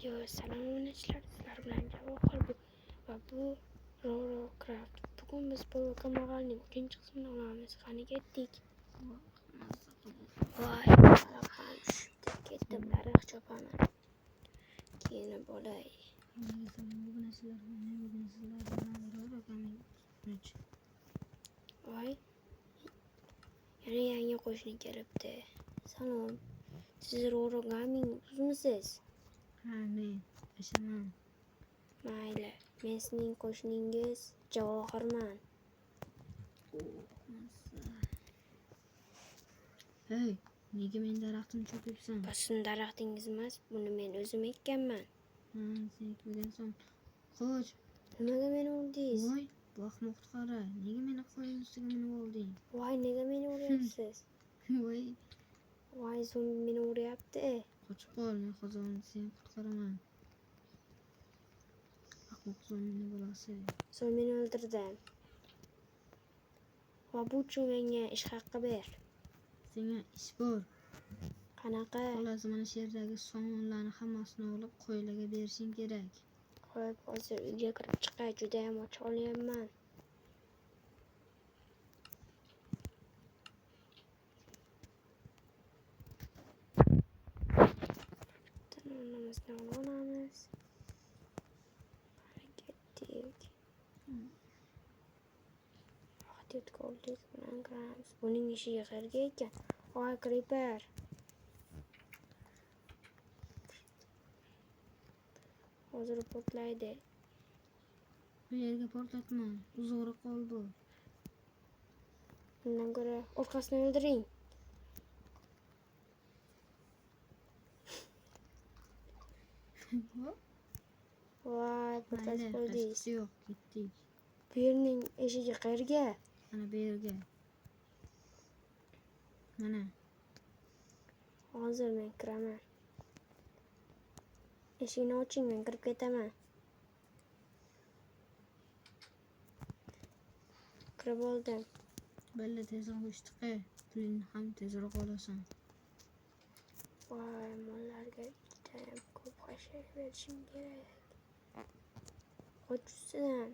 Yo, salom obunachilar, sizlar bilan Javohir va bu Robocraft. Bugun biz bu kambag'alning 3-qismini olamiz. Qani ketdik. Voy, qalaqam tushibdi, ketdim, daraxt chopaman. Keyin bo'lay. Voy, yana yangi qo'shni kelibdi. Salom. Siz Robocraftning o'zimisiz? Ha, men Ashaman. Mayli, men sizning qo'shningiz Javohirman. Hey, nega men daraxtimni cho'kibsan? Bu sizning daraxtingiz emas, buni men o'zim ekkanman. Ha, sen ekmagansan. Qoch. Nimaga meni urdingiz? Voy, bu ahmoqni qara. Nega meni qo'yning ustiga minib olding? Voy, nega meni uryapsiz? Voy, Voy, zombi meni uryapti. qochib qol. Men hozir seni qutqaraman. Ahmoq zombining bolasi. Zombini o'ldirdim. Va bu uchun menga ish haqqi ber. Senga ish bor. Qanaqa? Xolos, mana shu yerdagi somonlarni hammasini olib qo'ylarga berishing kerak. Xo'p, hozir uyga kirib chiqay, juda ham och qolyapman. Tanamizni olamiz. Ketdik. Vaqtga oldik bilan kiramiz. Buning ishiga qayerga ekan? Voy, Creeper. Hozir portlaydi. Bu yerga portlatma. Uzoqroq qol bu. Bundan ko'ra orqasini o'ldiring. Voy, portlatib qo'ydingiz. Yo'q, ketdik. Bu yerning eshigi qayerga? Mana bu yerga. Mana. Hozir men kiraman. Eshikni oching, men kirib ketaman. Kirib oldim. Bella tezroq ishtiqa. Pulingni ham tezroq olasan. Voy, mollarga judayam ko'p hasharga berishim kerak. Qo'chsin.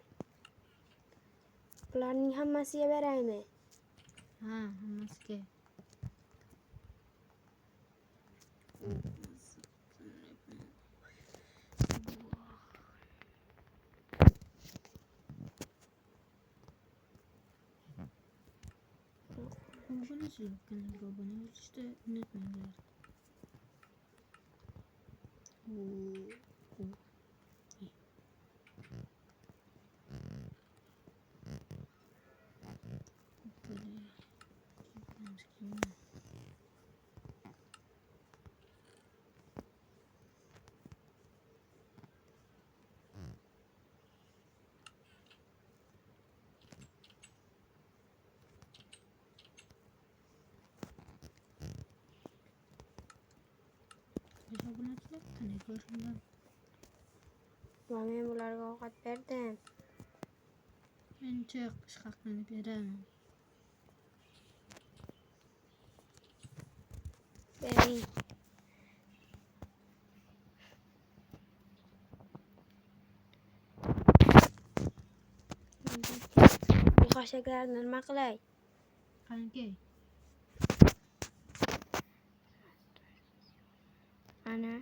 Bularning hammasiga beraymi? Ha, hammasiga. Obunachilar kanalga obuna bo'lishni unutmanglar. Obunachilar qanday ko'rishinglar? Va men bularga ovqat berdim. Men cho'q ish haqini beraman. Bering. Bu xashaklarni nima qilay? Qanday? Ana.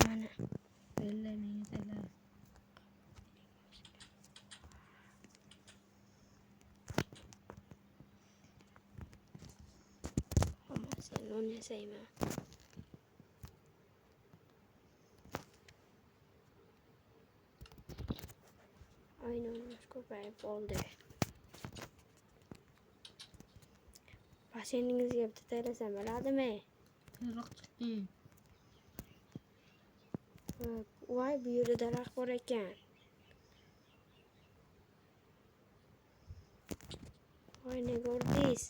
Mana. Bella menga taylar. Sen non yasayman. Aynen ko'payib oldi. Basheningizga bitta taylasam bo'ladimi? Tezroq chiqing. Voy, bu yerda daraxt bor ekan. Voy, nega urdingiz?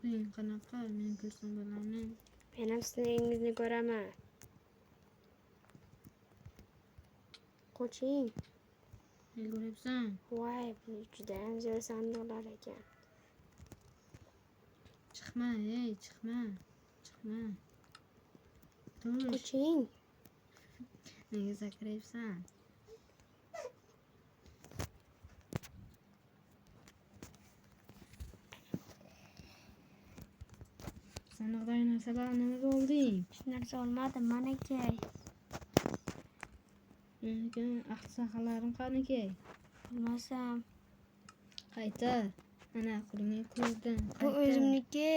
Men qanaqa? Men ko'rsam bo'larmi? Men ham sizningizni ko'raman. Qoching. Ne ko'ryapsan? Voy, bu juda ham zo'r sandiqlar ekan. Chiqma, ey, chiqma. Chiqma. Tush. Qoching. Nega sakrayapsan? Sandiqdagi narsalar nimaga olding? Hech narsa olmadim, mana kay. Menga ahsaqalarim qaniki? Bilmasam. Qaytar. Ana qo'lingga ko'rdim. Bu o'zimniki.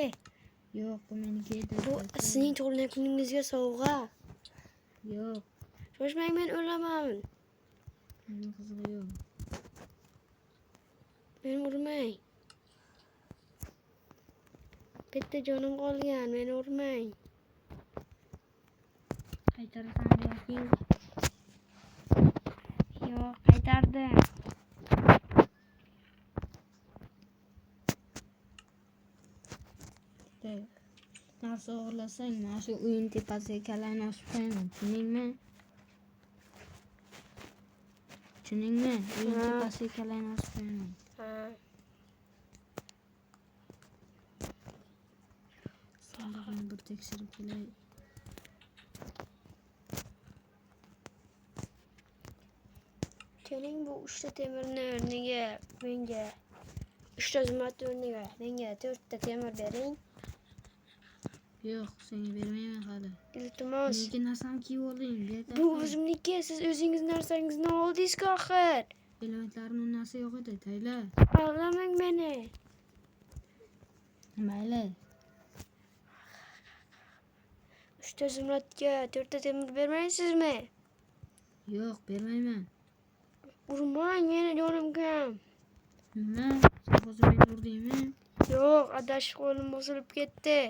Yo'q, bu meniki edi. Bu sizning tug'ilgan kuningizga sovg'a. Yo'q, Shoshmang, men o'laman. mening qizig'i yo'q. Meni urmang. Bitta jonim qolgan, meni urmang. Qaytarasan yo'q. Yo'q, qaytardim. Narsa o'g'irlasang, mana shu uyun tepasiga kallangni osib qo'yaman. Tushundingmi? Tushundingmi? Uyun Ha. tepasiga kallangni osib qo'yaman. Ha. Sandig'ini bir tekshirib kelay. Keling, bu 3 ta temirni o'rniga menga 3 ta zumratni o'rniga menga 4 ta temir bering. Yo'q, senga bermayman hali. Iltimos. Menga narsam kiyib oling. Bu o'zimniki. Siz o'zingiz narsangizni oldingiz-ku axir. Elementlarning narsa yo'q edi, tayla. Aldamang meni. Mayli. 3 ta zumratga 4 ta temir bermaysizmi? Yo'q, bermayman. Urmang, meni jonim kam. Nima? Sen hozir meni urdingmi? Yo'q, adashib qo'lim bosilib ketdi.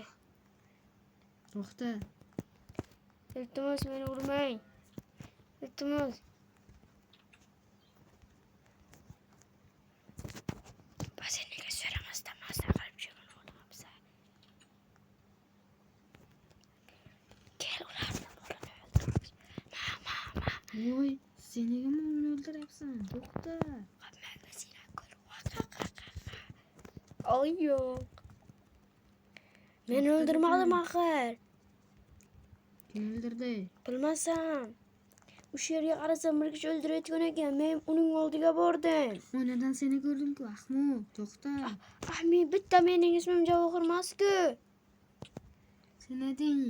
To'xta. Iltimos, meni urmang. Iltimos. Sen nega so'ramasdan mazza qilib jig'ini olyapsan? Kel, ularni o'ldiramiz. Ma. Voy, sen nega meni o'ldiryapsan? To'xta. Ay yo'q. Men o'ldirmadim axir. Kim o'ldirdi? Bilmasam. O'sha yerga qarasam bir kishi o'ldirayotgan ekan. Men uning oldiga bordim. Oynadan seni ko'rdim-ku, ahmoq. To'xta. Men bitta mening ismim Javohir emas-ku. Sen eding.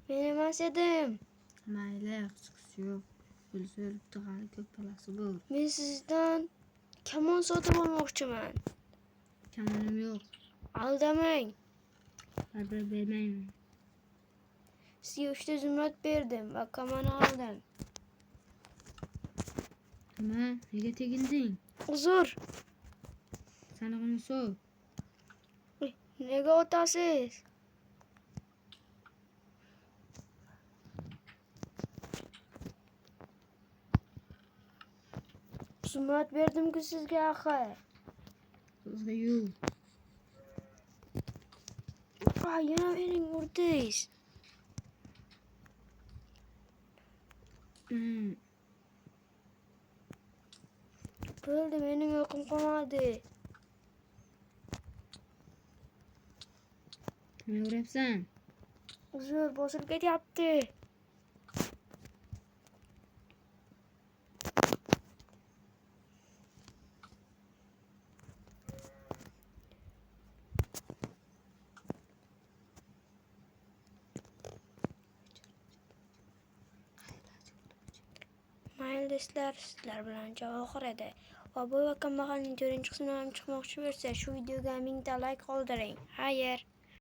Men emas edim. Mayli, qiziqish yo'q. O'lsa o'libdi, hali ko'p balasi bor. Men sizdan kamon sotib olmoqchiman. Kamonim yo'q. Aldamang. Baribir bermayman. Sizga 3 ta zumrad berdim va kamon oldim. Nima? Nega tegilding? Uzr. Sanig'ini so'v. Nega otasiz? Zumrad berdim-ku sizga axir. Qizg'i yuv. Yana mening urdingiz. Bo'ldi, mening uyqum qolmadi. Nima uryapsan? Uzr, bosilib ketyapti. Mayli do'stlar, sizlar bilan Javohir edi. Va bu va kambag'alning 4-qismini ham chiqmoqchi bo'lsa, shu videoga 1000 ta like qoldiring. Xayr.